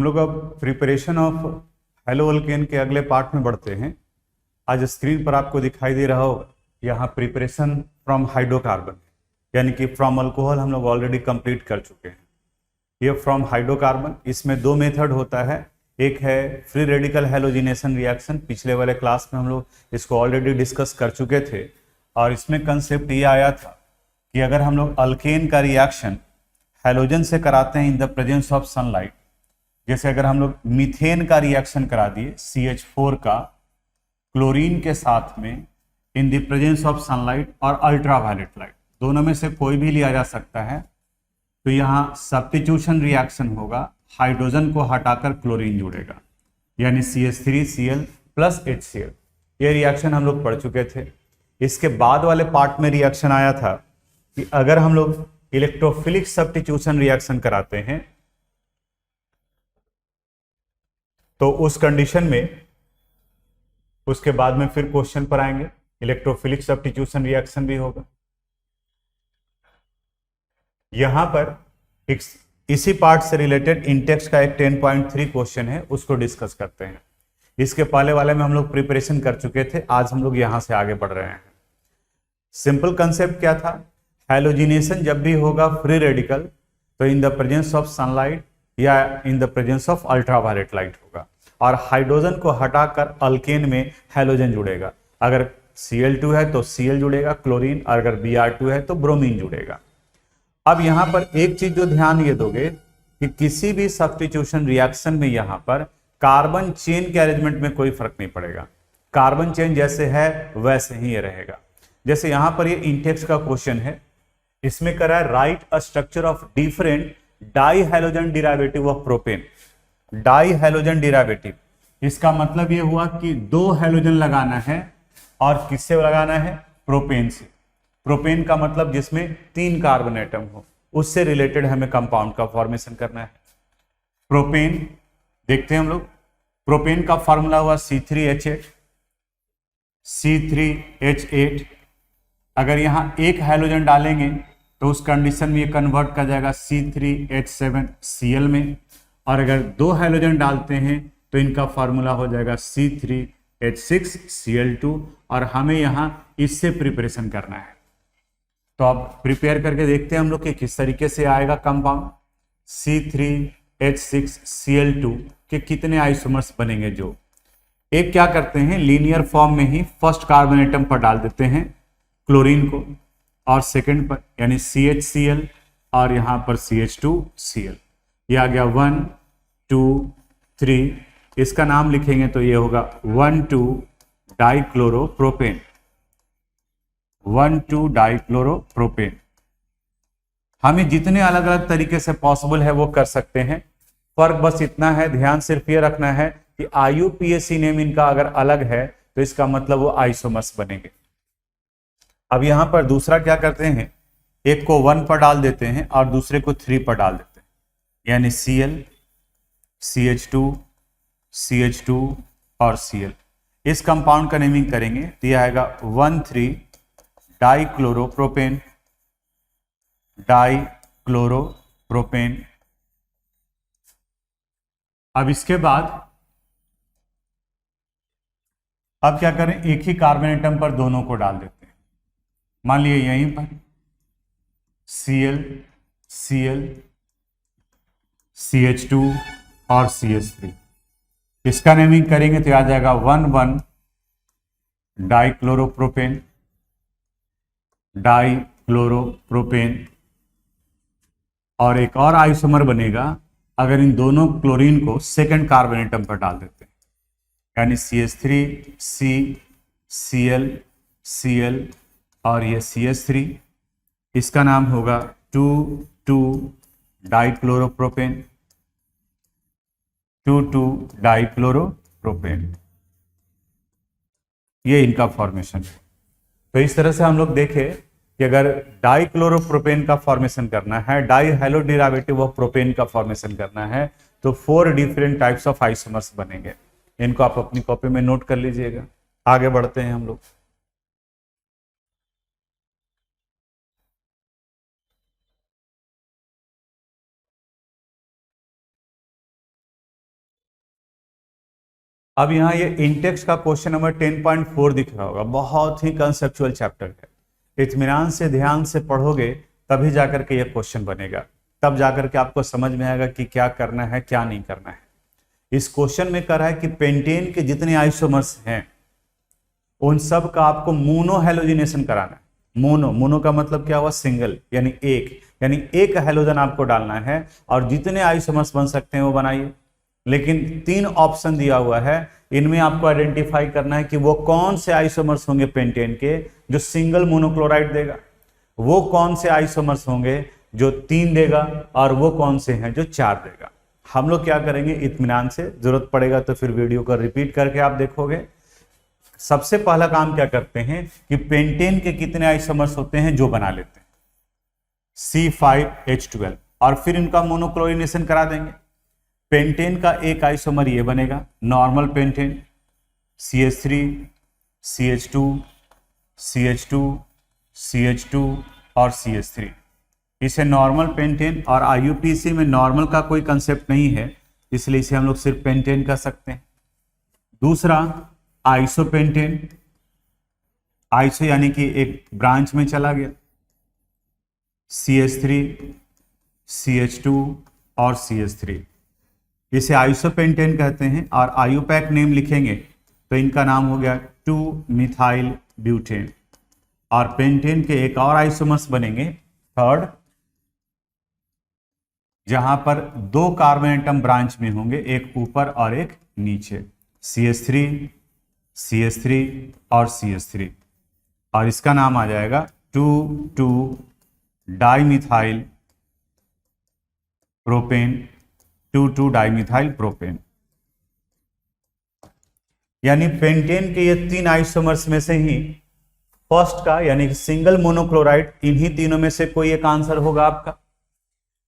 हम लोग अब प्रिपरेशन ऑफ हेलो अल्केन के अगले पार्ट में बढ़ते हैं। आज स्क्रीन पर आपको दिखाई दे रहा होगा, यहाँ प्रिपरेशन फ्रॉम हाइड्रोकार्बन, यानी कि फ्रॉम अल्कोहल हम लोग ऑलरेडी कंप्लीट कर चुके हैं। ये फ्रॉम हाइड्रोकार्बन, इसमें दो मेथड होता है। एक है फ्री रेडिकल हैलोजिनेशन रिएक्शन, पिछले वाले क्लास में हम लोग इसको ऑलरेडी डिस्कस कर चुके थे। और इसमें कंसेप्ट ये आया था कि अगर हम लोग अल्केन का रिएक्शन हैलोजन से कराते हैं इन द प्रेजेंस ऑफ सनलाइट, जैसे अगर हम लोग मीथेन का रिएक्शन करा दिए CH4 का क्लोरीन के साथ में इन द प्रेजेंस ऑफ सनलाइट और अल्ट्रावायलेट लाइट, दोनों में से कोई भी लिया जा सकता है, तो यहाँ सब्स्टिट्यूशन रिएक्शन होगा, हाइड्रोजन को हटाकर क्लोरीन जुड़ेगा, यानी CH3Cl प्लस HCl। ये रिएक्शन हम लोग पढ़ चुके थे। इसके बाद वाले पार्ट में रिएक्शन आया था कि अगर हम लोग इलेक्ट्रोफिलिक सब्स्टिट्यूशन रिएक्शन कराते हैं तो उस कंडीशन में उसके बाद में फिर क्वेश्चन पर आएंगे, इलेक्ट्रोफिलिक सब्स्टिट्यूशन रिएक्शन भी होगा। यहां पर इसी पार्ट से रिलेटेड इंटेक्स का एक 10.3 क्वेश्चन है, उसको डिस्कस करते हैं। इसके पहले वाले में हम लोग प्रिपरेशन कर चुके थे, आज हम लोग यहां से आगे बढ़ रहे हैं। सिंपल कंसेप्ट क्या था, हैलोजिनेशन जब भी होगा फ्री रेडिकल तो in the presence of sunlight या in the presence of ultraviolet light होगा, और हाइड्रोजन को हटाकर अल्केन में हैलोजन जुड़ेगा। अगर Cl2 है तो Cl जुड़ेगा क्लोरीन, और अगर Br2 है तो ब्रोमीन जुड़ेगा। अब यहां पर एक चीज जो ध्यान ये दोगे कि किसी भी सब्स्टिट्यूशन रिएक्शन में यहां पर कार्बन चेन के अरेंजमेंट में कोई फर्क नहीं पड़ेगा, कार्बन चेन जैसे है वैसे ही ये रहेगा। जैसे यहां पर ये इंटेक्स का क्वेश्चन है, इसमें करा है right a structure of different di halogen derivative of propane. Di halogen derivative, इसका मतलब ये हुआ कि दो हैलोजन लगाना है, और किससे लगाना है, प्रोपेन से। प्रोपेन का मतलब जिसमें 3 कार्बन एटम हो, उससे रिलेटेड हमें कंपाउंड का फॉर्मेशन करना है। प्रोपेन देखते हैं हम लोग, प्रोपेन का फॉर्मूला हुआ C3H8। C3H8 अगर यहां एक हैलोजन डालेंगे तो उस कंडीशन में ये कन्वर्ट कर जाएगा C3H7Cl में, और अगर दो हैलोजन डालते हैं तो इनका फॉर्मूला हो जाएगा C3H6Cl2, और हमें यहां इससे प्रिपरेशन करना है। तो अब प्रिपेयर करके देखते हैं हम लोग कि किस तरीके से आएगा कंपाउंड। C3H6Cl2 के कितने आइसोमर्स बनेंगे, जो एक क्या करते हैं लीनियर फॉर्म में ही फर्स्ट कार्बन एटम पर डाल देते हैं क्लोरीन को, और सेकंड पर यानी CHCl, और यहां पर CH2Cl। ये आ गया 1 2 3, इसका नाम लिखेंगे तो ये होगा 1,2 डाइक्लोरोप्रोपेन। 1,2 डाइक्लोरोप्रोपेन। हमें जितने अलग अलग तरीके से पॉसिबल है वो कर सकते हैं, फर्क बस इतना है, ध्यान सिर्फ ये रखना है कि IUPAC नेम इनका अगर अलग है तो इसका मतलब वो आइसोमर्स बनेंगे। अब यहां पर दूसरा क्या करते हैं, एक को 1 पर डाल देते हैं और दूसरे को 3 पर डाल देते हैं, यानी Cl, CH2, CH2 और Cl। इस कंपाउंड का नेमिंग करेंगे तो यह आएगा 1,3 डाइक्लोरोप्रोपेन। डाइक्लोरोप्रोपेन। अब इसके बाद अब क्या करें, एक ही कार्बन एटम पर दोनों को डाल देते हैं। मान लिए यहीं पर Cl, Cl, CH2 और CH3, इसका नेमिंग करेंगे तो आ जाएगा 1,1 डाइक्लोरोप्रोपेन। डाइक्लोरोप्रोपेन। और एक और आइसोमर बनेगा अगर इन दोनों क्लोरीन को सेकंड कार्बन एटम पर डाल देते हैं, यानी CH3C, Cl, Cl और ये CH3, इसका नाम होगा 2,2 डाइक्लोरोप्रोपेन। 2,2 डाइक्लोरोप्रोपेन, ये इनका फॉर्मेशन है। तो इस तरह से हम लोग देखें कि अगर डाइक्लोरोप्रोपेन का फॉर्मेशन करना है, di halo derivative of propane का फॉर्मेशन करना है, तो 4 डिफरेंट टाइप्स ऑफ आइसोमर्स बनेंगे। इनको आप अपनी कॉपी में नोट कर लीजिएगा। आगे बढ़ते हैं हम लोग। अब यहाँ ये इंटेक्स का क्वेश्चन नंबर 10.4 दिख रहा होगा, बहुत ही कंसेप्चुअल चैप्टर है। इत्मीनान से ध्यान से पढ़ोगे तभी जाकर के ये क्वेश्चन बनेगा, तब जाकर के आपको समझ में आएगा कि क्या करना है क्या नहीं करना है। इस क्वेश्चन में कह रहा है कि पेंटेन के जितने आइसोमर्स हैं उन सब का आपको मोनो हैलोजिनेशन कराना है। मोनो का मतलब क्या हुआ? सिंगल, यानी एक हैलोजन आपको डालना है और जितने आइसोमर्स बन सकते हैं वो बनाइए। लेकिन 3 ऑप्शन दिया हुआ है, इनमें आपको आइडेंटिफाई करना है कि वो कौन से आइसोमर्स होंगे पेंटेन के जो सिंगल मोनोक्लोराइड देगा, वो कौन से आइसोमर्स होंगे जो 3 देगा, और वो कौन से हैं जो 4 देगा। हम लोग क्या करेंगे इत्मीनान से, जरूरत पड़ेगा तो फिर वीडियो को रिपीट करके आप देखोगे। सबसे पहला काम क्या करते हैं कि पेंटेन के कितने आइसोमर्स होते हैं जो बना लेते हैं, C5H12, और फिर इनका मोनोक्लोरिनेशन करा देंगे। पेंटेन का एक आइसोमर ये बनेगा normal pentane, CH3 CH2 CH2 CH2 और CH3, इसे नॉर्मल पेंटेन। और IUPAC में नॉर्मल का कोई कंसेप्ट नहीं है, इसलिए इसे हम लोग सिर्फ पेंटेन कर सकते हैं। दूसरा आइसोपेंटेन, आइसो यानी कि एक ब्रांच में चला गया, CH3 CH2 और CH3, इसे आइसोपेंटेन कहते हैं। और आयुपैक नेम लिखेंगे तो इनका नाम हो गया 2-मिथाइल ब्यूटेन। और पेंटेन के एक और आइसोमर्स बनेंगे थर्ड, जहां पर 2 कार्बन एटम ब्रांच में होंगे, एक ऊपर और एक नीचे, CH3 CH3 और CH3, और इसका नाम आ जाएगा 2,2-डाइमिथाइल प्रोपेन, 2,2-डाइमिथाइल प्रोपेन। यानी पेंटेन के ये 3 आइसोमर्स में से ही फर्स्ट का यानी कि सिंगल मोनोक्लोराइड, इन्हीं तीनों में से कोई एक आंसर होगा आपका।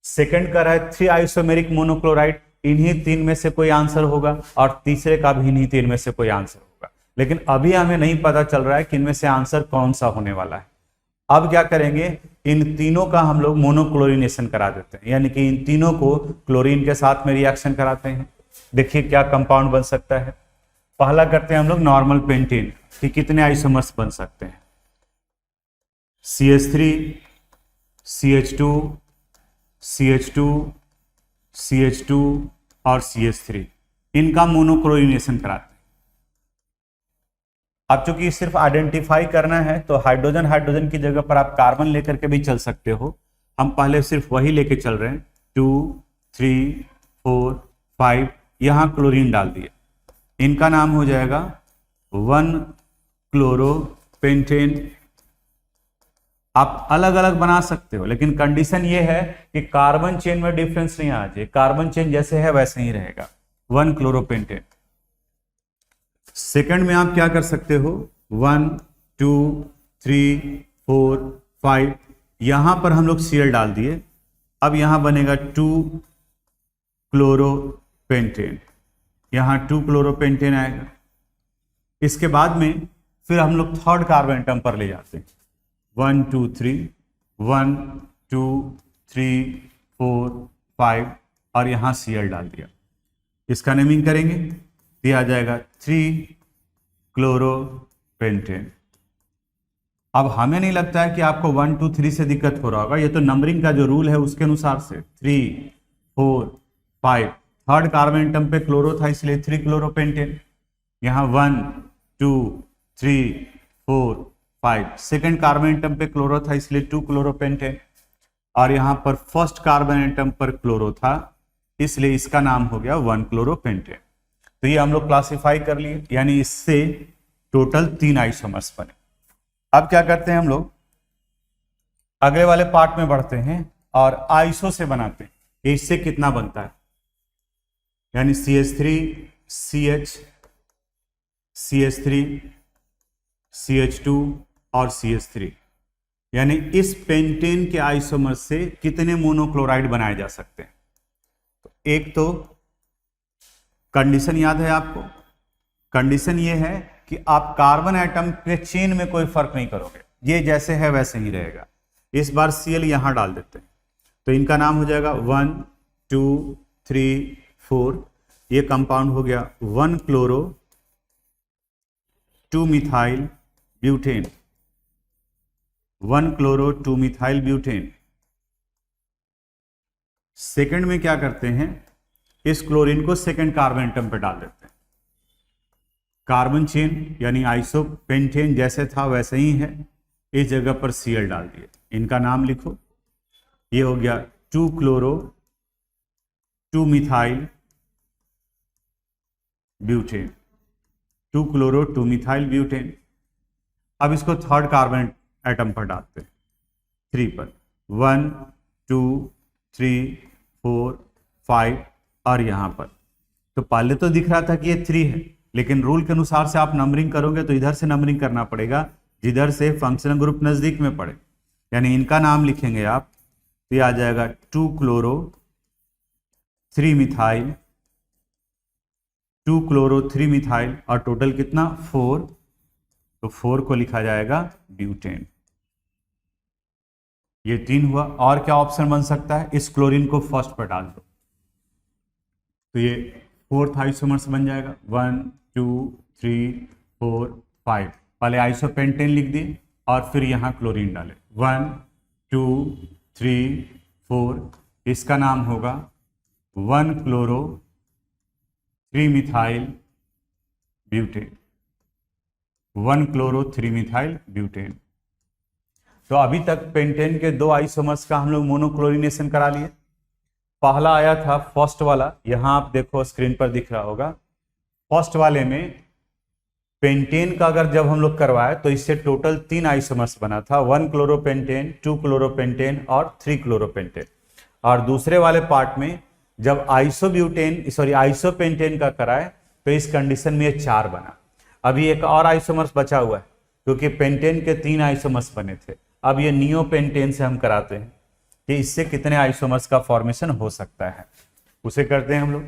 सेकंड का है 3 आइसोमेरिक मोनोक्लोराइड, इन्हीं 3 में से कोई आंसर होगा, और तीसरे का भी इन्हीं 3 में से कोई आंसर होगा। लेकिन अभी हमें नहीं पता चल रहा है कि इनमें से आंसर कौन सा होने वाला है। अब क्या करेंगे, इन तीनों का हम लोग मोनोक्लोरिनेशन करा देते हैं, यानी कि इन तीनों को क्लोरीन के साथ में रिएक्शन कराते हैं। देखिए क्या कंपाउंड बन सकता है। पहला करते हैं हम लोग नॉर्मल पेंटेन कि कितने आइसोमर्स बन सकते हैं, CH3 CH2 CH2 CH2 और CH3, इनका मोनोक्लोरिनेशन कराते हैं। अब चूंकि सिर्फ आइडेंटिफाई करना है तो हाइड्रोजन की जगह पर आप कार्बन लेकर के भी चल सकते हो। हम पहले सिर्फ वही लेके चल रहे हैं, 2 3 4 5, यहां क्लोरीन डाल दिए, इनका नाम हो जाएगा 1-क्लोरोपेंटेन। आप अलग अलग बना सकते हो, लेकिन कंडीशन ये है कि कार्बन चेन में डिफरेंस नहीं आ जाए, कार्बन चेन जैसे है वैसे ही रहेगा, 1-क्लोरोपेंटेन। सेकंड में आप क्या कर सकते हो, 1 2 3 4 5, यहां पर हम लोग Cl डाल दिए, अब यहां बनेगा 2-क्लोरोपेंटेन, यहां 2-क्लोरोपेंटेन आएगा। इसके बाद में फिर हम लोग थर्ड कार्बन एटम पर ले जाते हैं, 1 2 3 1 2 3 4 5, और यहां Cl डाल दिया। इसका नेमिंग करेंगे, दिया जाएगा 3-क्लोरोपेंटेन। अब हमें नहीं लगता है कि आपको 1 2 3 से दिक्कत हो रहा होगा, ये तो नंबरिंग का जो रूल है उसके अनुसार से 3 4 5, थर्ड कार्बन एटम पे क्लोरो था इसलिए 3-क्लोरोपेंटेन, यहां 1 2 3 4 5, सेकेंड कार्बन एटम पे क्लोरो था इसलिए 2-क्लोरोपेंटेन, और यहां पर फर्स्ट कार्बन एटम पर क्लोरो था इसलिए इसका नाम हो गया 1-क्लोरोपेंटेन। तो ये हम लोग क्लासिफाई कर लिए, यानी इससे टोटल 3 आइसोमर्स बने। अब क्या करते हैं हम लोग, अगले वाले पार्ट में बढ़ते हैं और आइसो से बनाते हैं, इससे कितना बनता है, यानी CH3 CH CH3 CH2 और CH3, यानी इस पेंटेन के आइसोमर से कितने मोनोक्लोराइड बनाए जा सकते हैं। तो एक तो कंडीशन याद है आपको, कंडीशन ये है कि आप कार्बन एटम के चेन में कोई फर्क नहीं करोगे, ये जैसे है वैसे ही रहेगा। इस बार Cl यहां डाल देते हैं, तो इनका नाम हो जाएगा 1 2 3 4, ये कंपाउंड हो गया 1 chloro 2 methyl butane, 1 chloro 2 methyl butane. Second में क्या करते हैं, इस क्लोरीन को सेकंड कार्बन एटम पे डाल देते हैं। कार्बन चेन यानी आइसोपेंटेन जैसे था वैसे ही है, इस जगह पर Cl डाल दिए। इनका नाम लिखो, ये हो गया 2 chloro 2 methyl butane, 2 chloro 2 methyl butane. अब इसको थर्ड कार्बन एटम पर डालते हैं 3 पर, 1 2 3 4 5 और यहां पर। तो पहले तो दिख रहा था कि ये 3 है, लेकिन रूल के अनुसार से आप नंबरिंग करोगे तो इधर से नंबरिंग करना पड़ेगा जिधर से फंक्शनल ग्रुप नजदीक में पड़े। यानी इनका नाम लिखेंगे आप तो ये आ जाएगा 2 क्लोरो 3 मिथाइल, 2 क्लोरो 3 मिथाइल और टोटल कितना 4, तो 4 को लिखा जाएगा ब्यूटेन। ये 3 हुआ। और क्या ऑप्शन बन सकता है, इस क्लोरीन को फर्स्ट पर डाल दो तो ये 4th आइसोमर्स बन जाएगा। 1 2 3 4 5, पहले आइसोपेंटेन लिख दिए और फिर यहां क्लोरीन डाले 1 2 3 4, इसका नाम होगा 1 chloro 3 methyl butane, 1 chloro 3 methyl butane. तो अभी तक पेंटेन के 2 आइसोमर्स का हम लोग मोनोक्लोरिनेशन करा लिए। पहला आया था फर्स्ट वाला, यहां आप देखो स्क्रीन पर दिख रहा होगा। फर्स्ट वाले में पेंटेन का अगर जब हम लोग करवाए तो इससे टोटल 3 आइसोमर्स बना था, 1 क्लोरोपेंटेन 2 क्लोरोपेंटेन और 3 क्लोरोपेंटेन। और दूसरे वाले पार्ट में जब आइसोपेंटेन का कराए तो इस कंडीशन में ये 4 बना। अभी एक और आइसोमर्स बचा हुआ है क्योंकि पेंटेन के 3 आइसोमर्स बने थे। अब ये नियोपेंटेन से हम कराते हैं कि इससे कितने आइसोमर्स का फॉर्मेशन हो सकता है, उसे करते हैं हम लोग।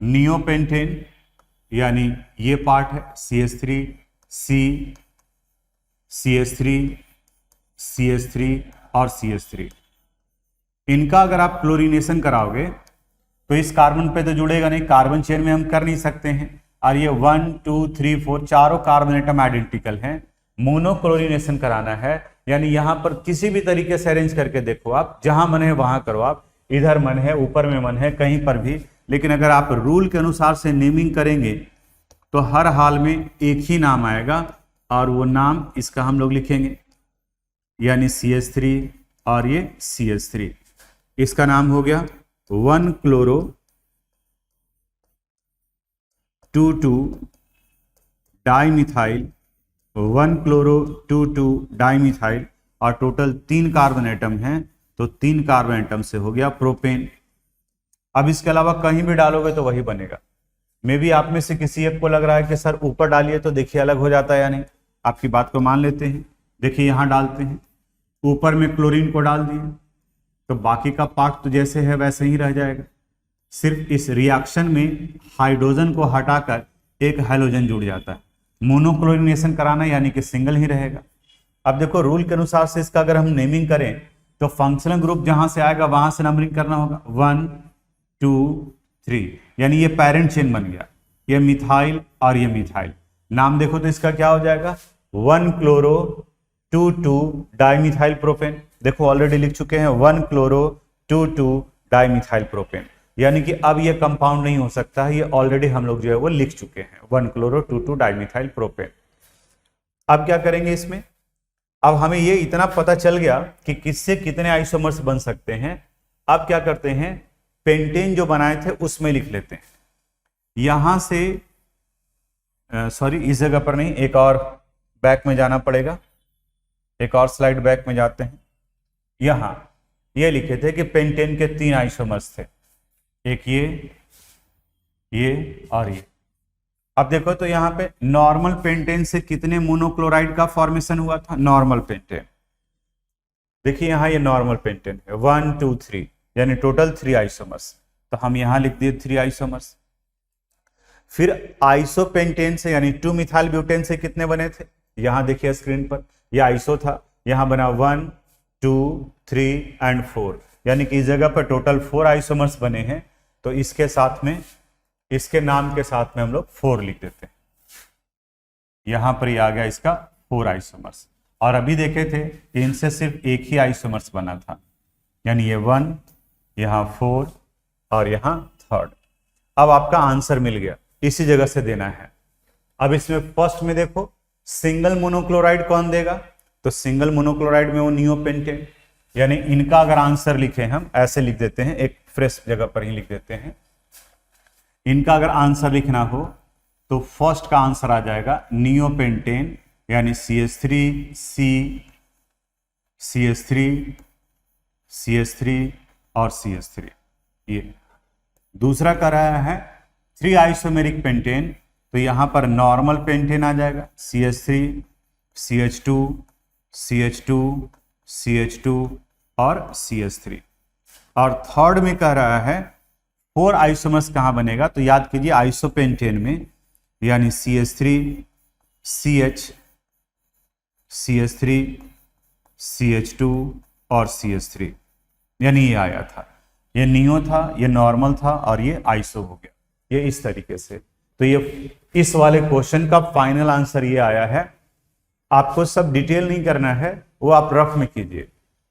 नियोपेंटेन यानी ये पार्ट है CH3 C CH3 CH3 और CH3। इनका अगर आप क्लोरीनेशन कराओगे तो इस कार्बन पे तो जुड़ेगा नहीं, कार्बन चेन में हम कर नहीं सकते हैं। और ये 1 2 3 4 चारों कार्बन एटम आइडेंटिकल हैं। मोनोक्लोरिनेशन कराना है यानी यहां पर किसी भी तरीके से अरेंज करके देखो, आप जहां मन है वहां करो, आप इधर मन है ऊपर में मन है कहीं पर भी, लेकिन अगर आप रूल के अनुसार से नेमिंग करेंगे तो हर हाल में एक ही नाम आएगा और वो नाम इसका हम लोग लिखेंगे, यानी CH3 और ये CH3। इसका नाम हो गया 1 क्लोरो 2 2 डाइमिथाइल, 1 क्लोरो 2 2 डाइमिथाइल और टोटल 3 कार्बन एटम हैं, तो 3 कार्बन एटम से हो गया प्रोपेन। अब इसके अलावा कहीं भी डालोगे तो वही बनेगा। मे भी आप में से किसी एक को लग रहा है कि सर ऊपर डालिए तो देखिए अलग हो जाता है या नहीं, आपकी बात को मान लेते हैं। देखिए यहां डालते हैं, ऊपर में क्लोरीन को डाल दिए तो बाकी का पार्ट तो जैसे है वैसे ही रह जाएगा। सिर्फ इस रिएक्शन में हाइड्रोजन को हटाकर एक हाइड्रोजन जुड़ जाता है। मोनोक्लोरिनेशन कराना यानी कि सिंगल ही रहेगा। अब देखो रूल के अनुसार से इसका अगर हम नेमिंग करें तो फंक्शनल ग्रुप जहां से आएगा वहां से नंबरिंग करना होगा 1 2 3, यानी ये पेरेंट चेन बन गया, ये मिथाइल और ये मिथाइल। नाम देखो तो इसका क्या हो जाएगा 1 क्लोरो 2 2 डाइमिथाइल प्रोपेन। देखो ऑलरेडी लिख चुके हैं 1 क्लोरो 2 2 डाइमिथाइल प्रोपेन, यानी कि अब ये कंपाउंड नहीं हो सकता है, ये ऑलरेडी हम लोग जो है वो लिख चुके हैं 1 क्लोरो 2 2 डाइमिथाइल प्रोपेन। अब क्या करेंगे इसमें, अब हमें ये इतना पता चल गया कि किससे कितने आइसोमर्स बन सकते हैं। अब क्या करते हैं, पेंटेन जो बनाए थे उसमें लिख लेते हैं। यहां से सॉरी इस जगह पर नहीं, एक और बैक में जाना पड़ेगा, एक और स्लाइड बैक में जाते हैं। यहां ये लिखे थे कि पेंटेन के 3 आइसोमर्स थे, एक ये और ये। अब देखो तो यहां पे नॉर्मल पेंटेन से कितने मोनोक्लोराइड का फॉर्मेशन हुआ था, नॉर्मल पेंटेन। देखिए यहां ये नॉर्मल पेंटेन है 1 2 3, यानी टोटल 3 आइसोमर्स, तो हम यहां लिख दिए 3 आइसोमर्स। फिर आइसोपेंटेन से यानी 2 मिथाइल ब्यूटेन से कितने बने थे, यहां देखिए स्क्रीन पर, यह आइसो था, यहां बना 1 2 3 एंड 4, यानी कि इस जगह पर टोटल 4 आइसोमर्स बने हैं। तो इसके साथ में, इसके नाम के साथ में हम लोग 4 लिख देते हैं। यहां पर ये आ गया इसका 4 आइसोमर्स। और अभी देखे थे कि इनसे सिर्फ एक ही आइसोमर्स बना था, यानी ये 1, यहाँ 4 और यहाँ 3rd। अब आपका आंसर मिल गया, इसी जगह से देना है। अब इसमें फर्स्ट में देखो सिंगल मोनोक्लोराइड कौन देगा, तो सिंगल मोनोक्लोराइड में वो नियोपेंटेन, यानी इनका अगर आंसर लिखे हम ऐसे लिख देते हैं, एक फ्रेश जगह पर ही लिख देते हैं। इनका अगर आंसर लिखना हो तो फर्स्ट का आंसर आ जाएगा नियोपेंटेन, यानी CH3 CH3 और CH3। ये दूसरा कर रहा है 3 आइसोमेरिक पेंटेन, तो यहां पर नॉर्मल पेंटेन आ जाएगा CH3 CH2 CH2 CH2 और CH3। और थर्ड में कह रहा है 4 आइसोमर्स कहां बनेगा, तो याद कीजिए आइसोपेंटेन में, यानी CH3 CH CH3 CH2 और CH3, यानी ये आया था, ये नियो था, ये नॉर्मल था और ये आइसो हो गया, ये इस तरीके से। तो ये इस वाले क्वेश्चन का फाइनल आंसर ये आया है। आपको सब डिटेल नहीं करना है, वो आप रफ में कीजिए।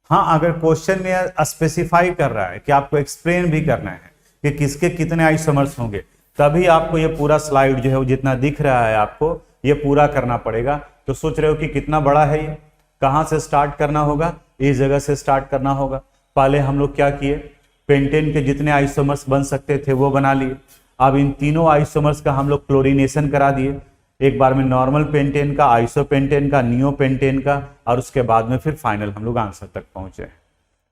हाँ, अगर क्वेश्चन में स्पेसिफाई कर रहा है कि आपको एक्सप्लेन भी करना है कि किसके कितने आइसोमर्स होंगे, तभी आपको ये पूरा स्लाइड जो है वो जितना दिख रहा है आपको ये पूरा करना पड़ेगा। तो सोच रहे हो कि कितना बड़ा है ये, कहां से स्टार्ट करना होगा, इस जगह से स्टार्ट करना होगा। पहले हम लोग क्या किए, पेंटेन के जितने आइसोमर्स बन सकते थे वो बना लिए। अब इन तीनों आइसोमर्स का हम लोग क्लोरीनेशन करा दिए, एक बार में नॉर्मल पेंटेन का, आइसोपेंटेन का, नियोपेंटेन का, और उसके बाद में फिर फाइनल हम लोग आंसर तक पहुंचे।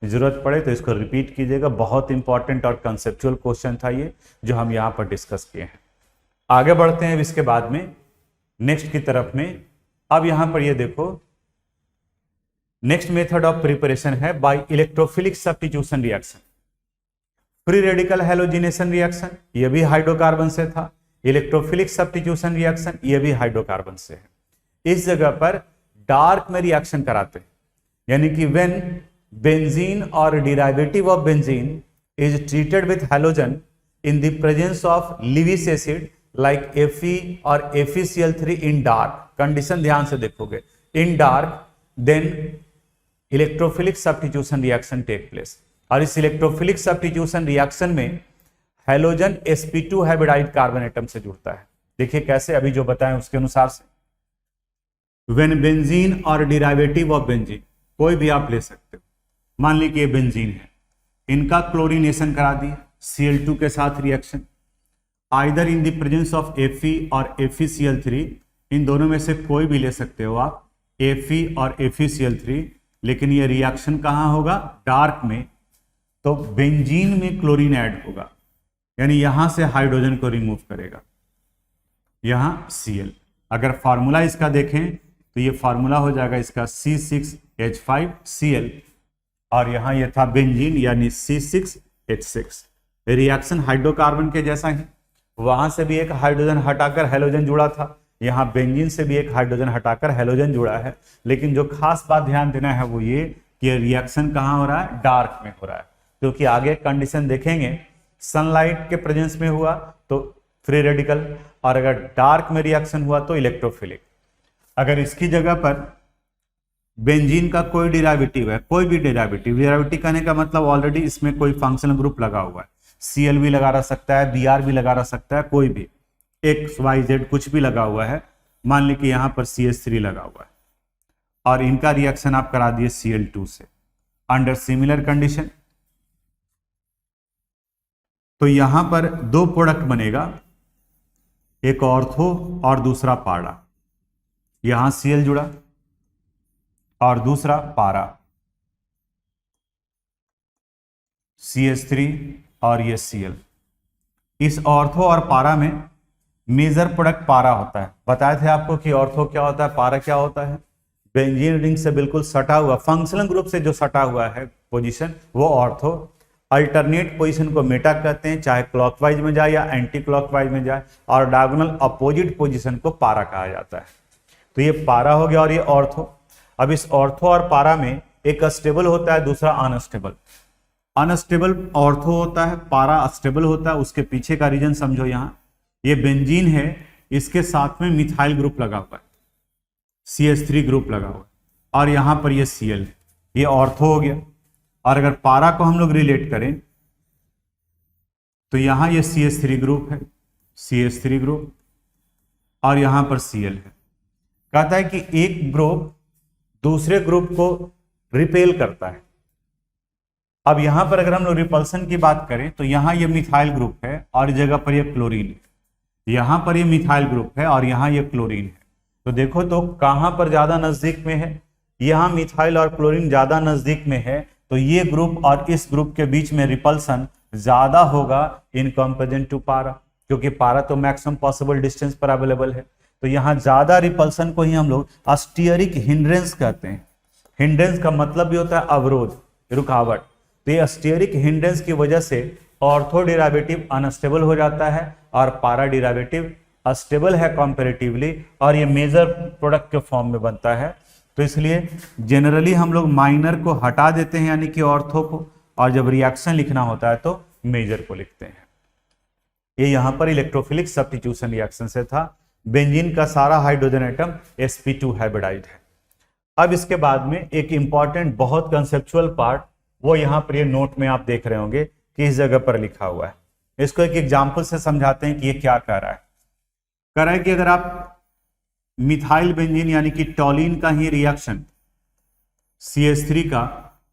जरूरत पड़े तो इसको रिपीट कीजिएगा, बहुत इंपॉर्टेंट और कंसेप्चुअल क्वेश्चन था ये जो हम यहाँ पर डिस्कस किए हैं। आगे बढ़ते हैं इसके बाद में नेक्स्ट की तरफ में। अब यहां पर ये देखो, नेक्स्ट मेथड ऑफ प्रिपरेशन है by electrophilic substitution reaction. Free radical halogenation reaction, ये भी हाइड्रोकार्बन से था। इलेक्ट्रोफिलिक सब्स्टिट्यूशन रिएक्शन, ये भी हाइड्रोकार्बन से है। इस जगह पर डार्क में रिएक्शन कराते हैं, यानी कि व्हेन बेंजीन और derivative of benzene is treated with halogen in the presence of Lewis acid like Fe और FeCl3 इन डार्क कंडीशन, ध्यान से देखोगे, in dark, then electrophilic substitution reaction take place. और इस इलेक्ट्रोफिलिक सब्स्टिट्यूशन रिएक्शन में halogen sp2 hybridised carbon atom से जुड़ता है। देखिए कैसे, अभी जो बताएं उसके अनुसार से। व्हेन बेंजीन और डेरिवेटिव ऑफ बेंजीन, कोई भी आप ले सकते हो, मान ली कि ये बेंजीन है, इनका क्लोरीनेशन करा दिए Cl2 के साथ reaction, either in the presence of Fe और FeCl3, इन दोनों में से कोई भी ले सकते हो आप, Fe और FeCl3, लेकिन ये रिएक्शन कहां होगा, डार्क में। तो बेंजीन में क्लोरीन ऐड होगा, यानी यहां से हाइड्रोजन को रिमूव करेगा, यहां Cl। अगर फार्मूला इसका देखें तो ये फार्मूला हो जाएगा इसका C6H5Cl, और यहां ये था बेंजीन यानी C6H6। रिएक्शन हाइड्रोकार्बन के जैसा ही, वहां से भी एक हाइड्रोजन हटाकर हैलोजन जुड़ा था, यहां बेंजीन से भी एक हाइड्रोजन हटाकर हैलोजन जुड़ा है। लेकिन जो खास बात ध्यान देना है वो ये कि रिएक्शन कहां हो रहा है, डार्क में हो रहा है, क्योंकि आगे कंडीशन देखेंगे, सनलाइट के प्रेजेंस में हुआ तो फ्री रेडिकल, और अगर डार्क में रिएक्शन हुआ तो इलेक्ट्रोफिलिक। अगर इसकी जगह पर बेंजीन का कोई डेरिवेटिव है, कोई भी डेरिवेटिव कहने का मतलब ऑलरेडी इसमें कोई फंक्शनल ग्रुप लगा हुआ है, Cl भी लगा रह सकता है, Br भी लगा रह सकता है, कोई भी XYZ कुछ भी लगा हुआ है। मान ली कि यहां पर CH3 लगा हुआ है और इनका रिएक्शन आप करा दिए Cl2 से अंडर सिमिलर कंडीशन, तो यहां पर दो प्रोडक्ट बनेगा, एक ऑर्थो और दूसरा पारा। यहां Cl जुड़ा और दूसरा पारा, CH3 और ये Cl। इस ऑर्थो और पारा में मेजर प्रोडक्ट पारा होता है। बताए थे आपको कि ऑर्थो क्या होता है, पारा क्या होता है। बेंजीन रिंग से बिल्कुल सटा हुआ, फंक्शनल ग्रुप से जो सटा हुआ है पोजीशन, वो ऑर्थो। अल्टरनेट पोजीशन को मेटा कहते हैं, चाहे क्लॉकवाइज में जाए या एंटी क्लॉकवाइज में जाए, और डायगोनल अपोजिट पोजीशन को पारा कहा जाता है। तो ये पारा हो गया और ये ऑर्थो। अब इस ऑर्थो और पारा में एक स्टेबल होता है, दूसरा अनस्टेबल। अनस्टेबल ऑर्थो होता है, पारा स्टेबल होता है, उसके पीछे का रीजन समझो। यहां ये बेंजीन है, इसके साथ में मिथाइल ग्रुप लगा हुआ है, CH3 ग्रुप लगा हुआ है, और यहां पर ये Cl है, ये ऑर्थो हो गया। और अगर पारा को हम लोग रिलेट करें तो यहां ये CH3 ग्रुप है, CH3 ग्रुप, और यहां पर Cl है। कहता है कि एक ग्रुप दूसरे ग्रुप को रिपेल करता है। अब यहां पर अगर हम लोग रिपल्सन की बात करें तो यहां ये मिथाइल ग्रुप है और इस जगह पर ये क्लोरीन है, यहां पर ये मिथाइल ग्रुप है और यहां ये क्लोरीन है। तो देखो तो कहां पर ज्यादा नजदीक में है, यहां मिथाइल और क्लोरीन ज्यादा नजदीक में है, तो ये ग्रुप और इस ग्रुप के बीच में रिपल्सन ज्यादा होगा इन कंपेरिजन टू पारा, क्योंकि पारा तो मैक्सिमम पॉसिबल डिस्टेंस पर अवेलेबल है। तो यहां ज्यादा रिपल्सन को ही हम लोग स्टीयरिक हिंड्रेंस कहते हैं। हिंड्रेंस का मतलब भी होता है अवरोध, रुकावट। तो ये स्टीयरिक हिंड्रेंस की वजह से ऑर्थो डेरिवेटिव अनस्टेबल हो जाता है और पारा डेरिवेटिव स्टेबल है कंपैरेटिवली, और ये मेजर प्रोडक्ट के फॉर्म में बनता है। तो इसलिए जनरली हम लोग माइनर को हटा देते हैं, यानी कि ऑर्थो को, और जब रिएक्शन लिखना होता है तो मेजर को लिखते हैं। ये यहां पर इलेक्ट्रोफिलिक सब्स्टिट्यूशन रिएक्शन से था। बेंजीन का सारा हाइड्रोजन एटम sp2 हाइब्रिडाइड है। अब इसके बाद में एक इंपॉर्टेंट बहुत कंसेप्चुअल पार्ट, वो यहां पर ये नोट में आप देख रहे होंगे कि इस जगह पर लिखा हुआ है। इसको एक एग्जांपल से समझाते हैं कि ये क्या कह रहा है। कह रहा है कि अगर आप मिथाइल बेंजीन यानी कि टॉलिन का ही रिएक्शन CH3 का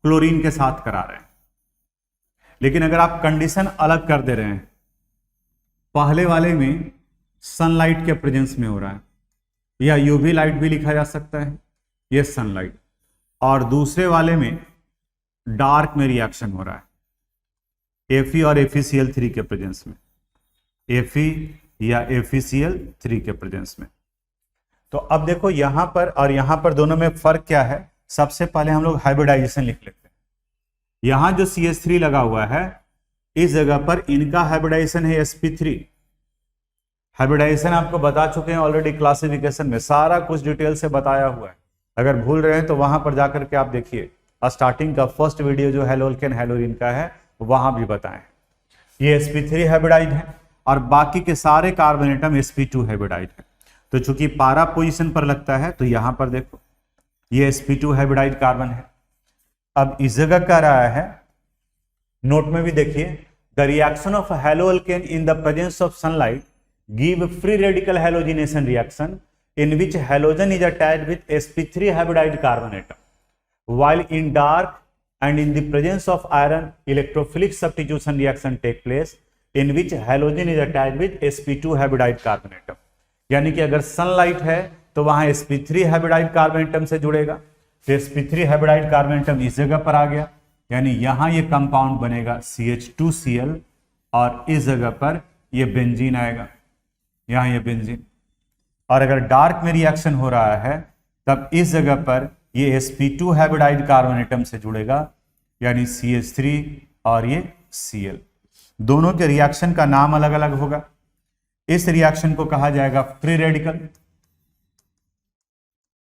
क्लोरीन के साथ करा रहे हैं, लेकिन अगर आप कंडीशन अलग कर दे रहे हैं, पहले वाले में सनलाइट के प्रेजेंस में हो रहा है, या यूवी लाइट भी लिखा जा सकता है, ये सनलाइट, और दूसरे वाले में डार्क में रिएक्शन हो रहा है Fe और FeCl3 के प्रेजेंस में, Fe या FeCl3 के प्रेजेंस में। तो अब देखो यहां पर और यहां पर दोनों में फर्क क्या है। सबसे पहले हम लोग हाइब्रिडाइजेशन लिख लेते हैं। यहां जो CH3 लगा हुआ है, इस जगह पर इनका हाइब्रिडाइजेशन है sp3। हाइब्रिडाइजेशन आपको बता चुके हैं ऑलरेडी क्लासिफिकेशन में, सारा कुछ डिटेल से बताया हुआ है। अगर भूल रहे हैं तो वहां पर जाकर के आप देखिए, स्टार्टिंग का फर्स्ट वीडियो जो हेलोल्केन हेलोरिन का है वहां भी बताएं। ये sp3 हाइब्रिडाइड है और बाकी के सारे कार्बन एटम sp2 हाइब्रिडाइड है। तो चूंकि पारा पोजीशन पर लगता है तो यहां पर देखो ये sp2 हाइब्रिडाइड कार्बन है। अब इस जगह कह रहा है, नोट में भी देखिए, the reaction of haloalkane in the presence of sunlight give free radical halogenation reaction in which halogen is attached with sp3 hybridised carbon atom, while in dark and in the presence of iron electrophilic substitution reaction take place in which halogen is attached with sp2 hybridised carbon atom. यानी कि अगर sunlight है तो वहां sp3 hybridised carbon atom से जुड़ेगा, तो sp3 hybridised carbon atom इस जगह पर आ गया, यानी यहां ये कंपाउंड बनेगा CH2Cl, और इस जगह पर ये बेंजीन आएगा, यहां ये बेंजीन। और अगर डार्क में रिएक्शन हो रहा है तब इस जगह पर ये sp2 हाइब्रिडाइड कार्बन एटम से जुड़ेगा, यानी CH3 और ये Cl। दोनों के रिएक्शन का नाम अलग अलग होगा। इस रिएक्शन को कहा जाएगा फ्री रेडिकल,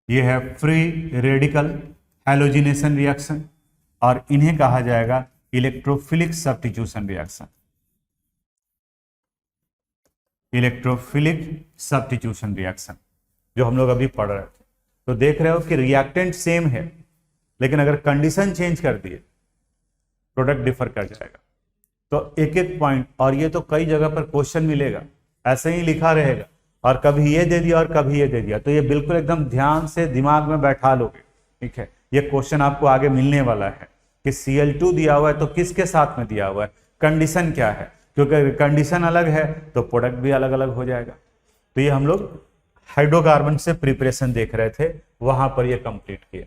ये है फ्री रेडिकल हैलोजिनेशन रिएक्शन, और इन्हें कहा जाएगा electrophilic substitution reaction, electrophilic substitution reaction, जो हम लोग अभी पढ़ रहे थे। तो देख रहे हो कि रिएक्टेंट सेम है, लेकिन अगर कंडीशन चेंज कर दिए प्रोडक्ट डिफर कर जाएगा। तो एक एक पॉइंट, और ये तो कई जगह पर क्वेश्चन मिलेगा, ऐसे ही लिखा रहेगा, और कभी ये दे दिया और कभी ये दे दिया, तो ये बिल्कुल एकदम ध्यान से दिमाग में बैठा लोगे, ठीक है। ये क्वेश्चन आपको आगे मिलने वाला है कि Cl2 दिया हुआ है तो किसके साथ में दिया हुआ है, कंडीशन क्या है, क्योंकि अगर कंडीशन अलग है तो प्रोडक्ट भी अलग अलग हो जाएगा। तो ये हम लोग हाइड्रोकार्बन से प्रिपरेशन देख रहे थे, वहां पर ये कंप्लीट किया।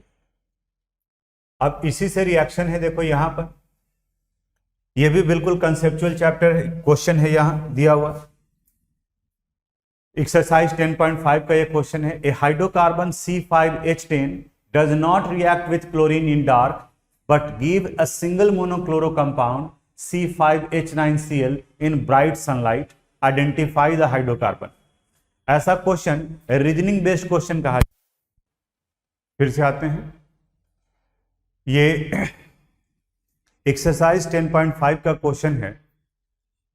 अब इसी से रिएक्शन है, देखो यहां पर ये भी बिल्कुल कंसेप्चुअल चैप्टर क्वेश्चन है, यहां दिया हुआ एक्सरसाइज 10.5 का ये क्वेश्चन है। A hydrocarbon C5H10 does not react with chlorine in dark but give a single monochloro compound C5H9Cl in bright sunlight, identify the hydrocarbon. ऐसा क्वेश्चन रीजनिंग बेस्ड क्वेश्चन कहा। फिर से आते हैं, ये एक्सरसाइज 10.5 का क्वेश्चन है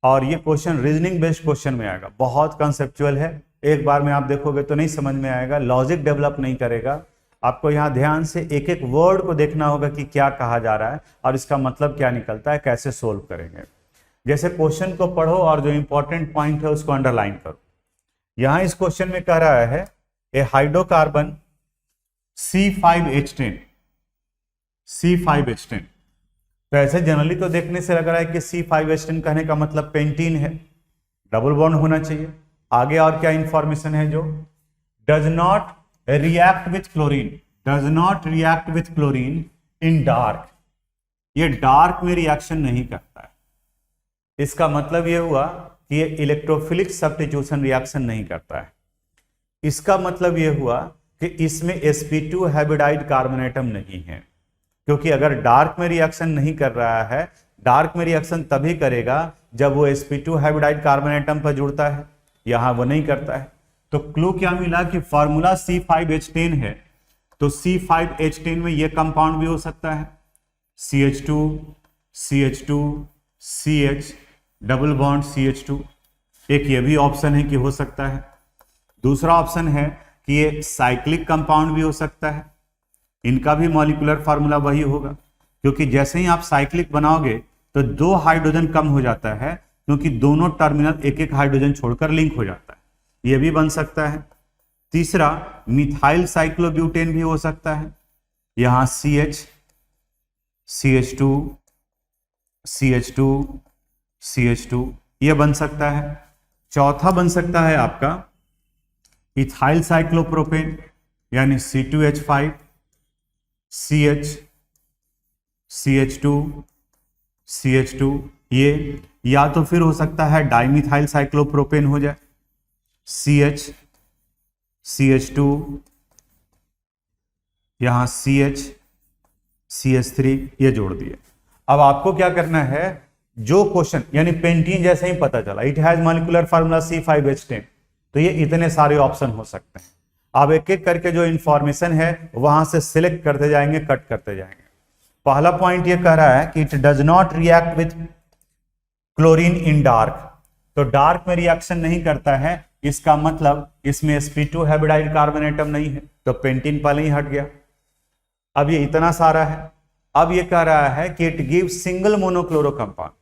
और ये क्वेश्चन रीजनिंग बेस्ड क्वेश्चन में आएगा। बहुत कंसेप्चुअल है, एक बार में आप देखोगे तो नहीं समझ में आएगा, लॉजिक डेवलप नहीं करेगा। आपको यहाँ ध्यान से एक एक वर्ड को देखना होगा कि क्या कहा जा रहा है और इसका मतलब क्या निकलता है, कैसे सोल्व करेंगे। जैसे क्वेश्चन को पढ़ो और जो इंपॉर्टेंट पॉइंट है उसको अंडरलाइन करो। यहाँ इस क्वेश्चन में कह रहा है ए हाइड्रोकार्बन C5H10, C5H10। तो ऐसे जनरली तो देखने से लग रहा है कि C5H10 कहने का मतलब पेंटीन है, डबल बॉन्ड होना चाहिए। आगे और क्या इंफॉर्मेशन है, जो does not react with chlorine, does not react with chlorine in dark, ये डार्क में रिएक्शन नहीं करता है। इसका मतलब ये हुआ कि ये इलेक्ट्रोफिलिक सब्स्टिट्यूशन रिएक्शन नहीं करता है। इसका मतलब ये हुआ कि इसमें sp2 हाइब्रिडाइड कार्बन एटम नहीं है, क्योंकि अगर डार्क में रिएक्शन नहीं कर रहा है, डार्क में रिएक्शन तभी करेगा जब वो sp2 हाइब्रिडाइड कार्बन एटम पर जुड़ता है, यहां वो नहीं करता है। तो क्लू क्या मिला कि फॉर्मूला C5H10 है, तो C5H10 में ये कंपाउंड भी हो सकता है, CH2 CH2 CH double bond CH2। एक ये भी ऑप्शन है कि हो सकता है। दूसरा ऑप्शन है कि ये साइक्लिक कंपाउंड भी हो सकता है, इनका भी मॉलिक्यूलर फार्मूला वही होगा, क्योंकि जैसे ही आप साइक्लिक बनाओगे तो 2 हाइड्रोजन कम हो जाता है, क्योंकि दोनों टर्मिनल एक एक हाइड्रोजन छोड़कर लिंक हो जाता है, यह भी बन सकता है। तीसरा मिथाइल साइक्लोब्यूटेन भी हो सकता है, यहां CH CH2 CH2 CH2 यह बन सकता है। चौथा बन सकता है आपका इथाइल साइक्लोप्रोपेन यानी C2H5 CH CH2 CH2, ये या तो फिर हो सकता है डाइमिथाइल साइक्लोप्रोपेन हो जाए, CH CH2 यहां CH CH3 ये जोड़ दिए। अब आपको क्या करना है, जो क्वेश्चन यानी पेंटीन जैसे ही पता चला it has molecular formula C5H10, तो ये इतने सारे ऑप्शन हो सकते हैं। आप एक एक करके जो इंफॉर्मेशन है वहां से सिलेक्ट करते जाएंगे, कट करते जाएंगे। पहला पॉइंट ये कह रहा है कि it does not react with chlorine in dark, तो डार्क में रिएक्शन नहीं करता है, इसका मतलब इसमें sp2 हाइब्रिडाइड कार्बन एटम नहीं है, तो पेंटीन पहले ही हट गया। अब ये इतना सारा है। अब ये कह रहा है कि it give single monochloro compound,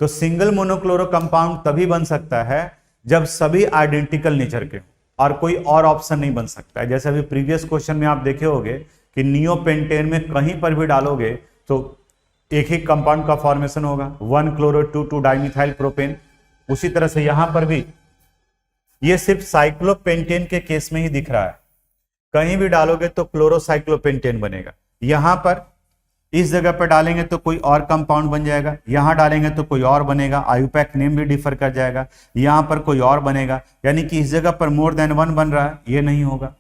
तो सिंगल मोनोक्लोरो कंपाउंड तभी बन सकता है जब सभी आइडेंटिकल नेचर के और कोई और ऑप्शन नहीं बन सकता है। जैसे अभी प्रीवियस क्वेश्चन में आप देखे होंगे कि नियोपेंटेन में कहीं पर भी डालोगे तो एक ही कंपाउंड का फॉर्मेशन होगा, 1-chloro-2 डाइमिथाइल प्रोपेन। उसी तरह से यहां पर भी ये सिर्फ साइक्लोपेंटेन के केस में ही दिख रहा है, कहीं भी डालोगे तो क्लोरोसाइक्लोपेंटेन बनेगा। यहां पर इस जगह पर डालेंगे तो कोई और कंपाउंड बन जाएगा, यहां डालेंगे तो कोई और बनेगा, आयुपैक नेम भी डिफर कर जाएगा, यहां पर कोई और बनेगा, यानी कि इस जगह पर मोर देन 1 बन रहा है, ये नहीं होगा।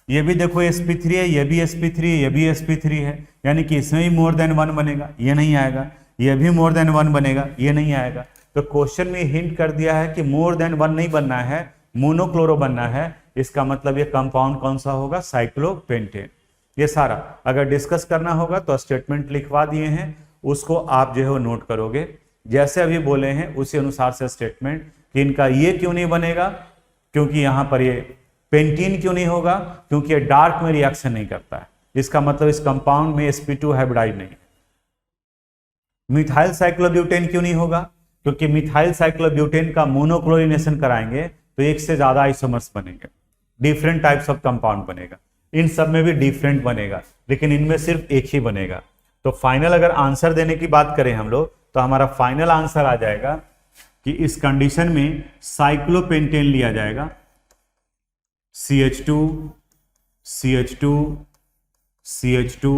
ये भी देखो sp3 है, ये भी sp3 है, ये भी sp3 है, यानी कि इसमें भी मोर देन 1 बनेगा, ये नहीं आएगा। ये भी मोर देन 1 बनेगा, ये नहीं आएगा। तो क्वेश्चन में हिंट कर दिया है कि मोर देन 1 नहीं बनना है, मोनोक्लोरो बनना है। इसका मतलब ये कंपाउंड कौन सा होगा, साइक्लोपेंटेन। ये सारा अगर डिस्कस करना होगा तो स्टेटमेंट लिखवा दिए हैं, उसको आप जो है नोट करोगे, जैसे अभी बोले हैं उसी अनुसार से स्टेटमेंट कि इनका ये क्यों नहीं बनेगा, क्योंकि यहां पर ये पेंटीन क्यों नहीं होगा, क्योंकि ये डार्क में रिएक्शन नहीं करता है, इसका मतलब इस कंपाउंड में sp2 हाइब्रिडाइड नहीं है। मिथाइल साइक्लोब्यूटेन क्यों नहीं होगा, क्योंकि मिथाइल साइक्लोब्यूटेन का मोनोक्लोरिनेशन कराएंगे तो एक से ज्यादा आइसोमर्स बनेंगे, डिफरेंट टाइप्स ऑफ कंपाउंड बनेगा, इन सब में भी डिफरेंट बनेगा, लेकिन इनमें सिर्फ एक ही बनेगा। तो फाइनल अगर आंसर देने की बात करें हम लोग, तो हमारा फाइनल आंसर आ जाएगा कि इस कंडीशन में साइक्लोपेंटेन लिया जाएगा, CH2 CH2 CH2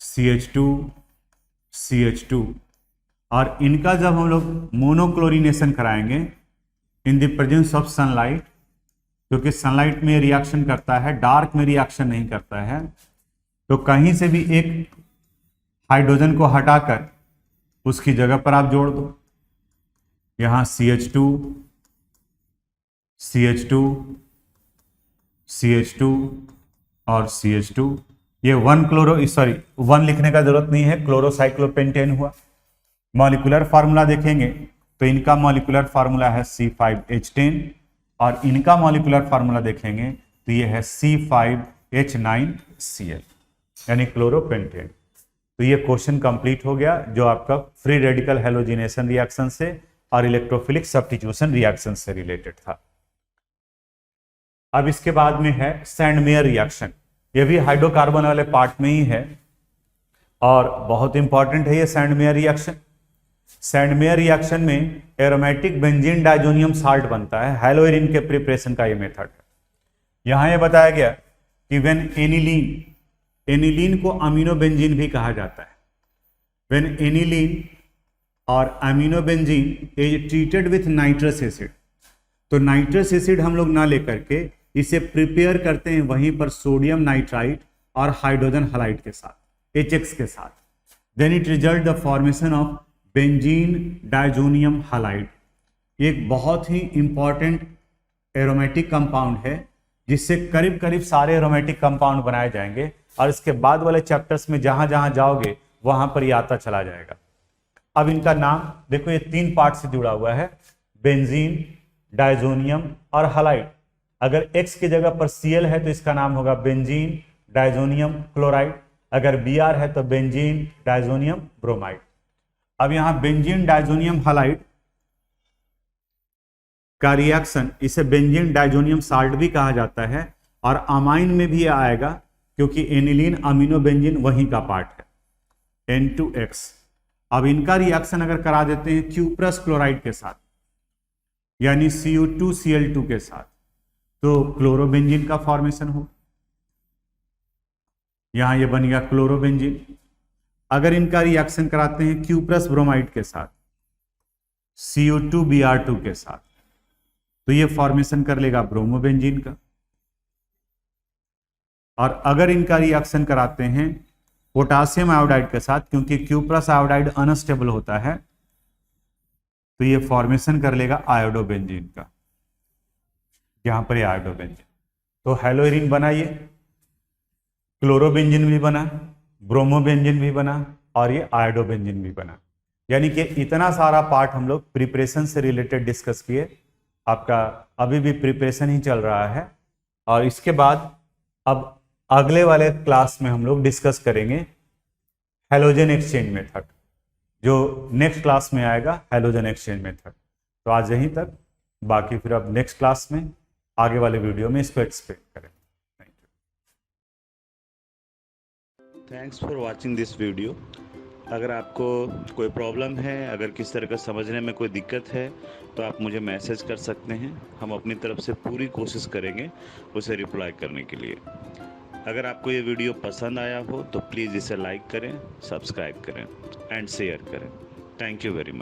CH2 CH2, और इनका जब हम लोग मोनोक्लोरिनेशन कराएंगे इन द प्रेजेंस ऑफ सनलाइट, क्योंकि सनलाइट में रिएक्शन करता है, डार्क में रिएक्शन नहीं करता है, तो कहीं से भी एक हाइड्रोजन को हटाकर उसकी जगह पर आप जोड़ दो, यहां CH2 CH2 CH2 और CH2, ये 1 लिखने का जरूरत नहीं है, क्लोरोसाइक्लोपेंटेन हुआ। मॉलिक्यूलर फार्मूला देखेंगे तो इनका मॉलिक्यूलर फार्मूला है C5H10 और इनका मॉलिक्यूलर फार्मूला देखेंगे तो ये है C5H9Cl यानी क्लोरोपेंटेन। तो ये क्वेश्चन कंप्लीट हो गया जो आपका फ्री रेडिकल हैलोजिनेशन रिएक्शन से और इलेक्ट्रोफिलिक सब्स्टिट्यूशन रिएक्शन से रिलेटेड था। अब इसके बाद में है सैंडमेयर रिएक्शन। ये भी हाइड्रोकार्बन वाले पार्ट में ही है और बहुत इंपॉर्टेंट है ये सैंडमेयर रिएक्शन। सैंडमेयर रिएक्शन में एरोमेटिक बेंजीन डाइजोनियम साल्ट बनता है। हैलोइरिन के प्रिपरेशन का ये मेथड है। यहां ये बताया गया कि व्हेन एनिलीन को अमीनो बेंजीन भी कहा जाता है। व्हेन एनिलीन और amino benzene is treated with nitrous acid, तो नाइट्रस एसिड हम लोग ना लेकर के इसे प्रिपेयर करते हैं वहीं पर सोडियम नाइट्राइट और हाइड्रोजन हलाइड के साथ, HX के साथ। Then it result the formation of benzene diazonium halide. एक बहुत ही इंपॉर्टेंट एरोमेटिक कंपाउंड है जिससे करीब करीब सारे एरोमेटिक कंपाउंड बनाए जाएंगे और इसके बाद वाले चैप्टर्स में जहां जहां जाओगे वहां पर ये आता चला जाएगा। अब इनका नाम देखो, ये 3 पार्ट से जुड़ा हुआ है, बेंजीन, डाइजोनियम और हलाइड। अगर X की जगह पर Cl है तो इसका नाम होगा बेंजीन डाइजोनियम क्लोराइड, अगर Br है तो बेंजीन डाइजोनियम ब्रोमाइड। अब यहां बेंजीन डाइजोनियम हलाइड का रिएक्शन, इसे बेंजीन डाइजोनियम साल्ट भी कहा जाता है और अमाइन में भी आएगा क्योंकि एनिलीन अमीनो बेंजीन वहीं का पार्ट है, N2X। अब इनका रिएक्शन अगर करा देते हैं क्यूप्रस क्लोराइड के साथ यानी Cu2Cl2 के साथ तो क्लोरोबेंजीन का फॉर्मेशन हो। यहां ये बन गया क्लोरोबेंजीन। अगर इनका रिएक्शन कराते हैं क्यूप्रस ब्रोमाइड के साथ Cu2Br2 के साथ तो ये फॉर्मेशन कर लेगा ब्रोमोबेंजीन का। और अगर इनका रिएक्शन कराते हैं पोटासियम आयोडाइड के साथ, क्योंकि क्यूप्रस आयोडाइड अनस्टेबल होता है, तो ये फॉर्मेशन कर लेगा आयोडोबेंजीन का। यहां पर ये आयोडोबेंजीन, तो हैलोइरिन बना, ये क्लोरोबेंजीन भी बना, ब्रोमोबेंजीन भी बना और ये आयोडोबेंजीन भी बना। यानी कि इतना सारा पार्ट हम लोग प्रिपरेशन से रिलेटेड डिस्कस किए। आपका अभी भी प्रिपरेशन ही चल रहा है और इसके बाद अब अगले वाले क्लास में हम लोग डिस्कस करेंगे हैलोजन एक्सचेंज मेथड, जो नेक्स्ट क्लास में आएगा हैलोजन एक्सचेंज मेथड। तो आज यहीं तक, बाकी फिर अब नेक्स्ट क्लास में आगे वाले वीडियो में इसको एक्सप्लेन करेंगे। Thank you. Thanks for watching this video. अगर आपको कोई प्रॉब्लम है, अगर किस तरह का समझने में कोई दिक्कत है तो आप मुझे मैसेज कर सकते हैं। हम अपनी तरफ से पूरी कोशिश करेंगे उसे रिप्लाई करने के लिए। अगर आपको ये वीडियो पसंद आया हो तो प्लीज़ इसे लाइक करें, सब्सक्राइब करें एंड शेयर करें। Thank you very much.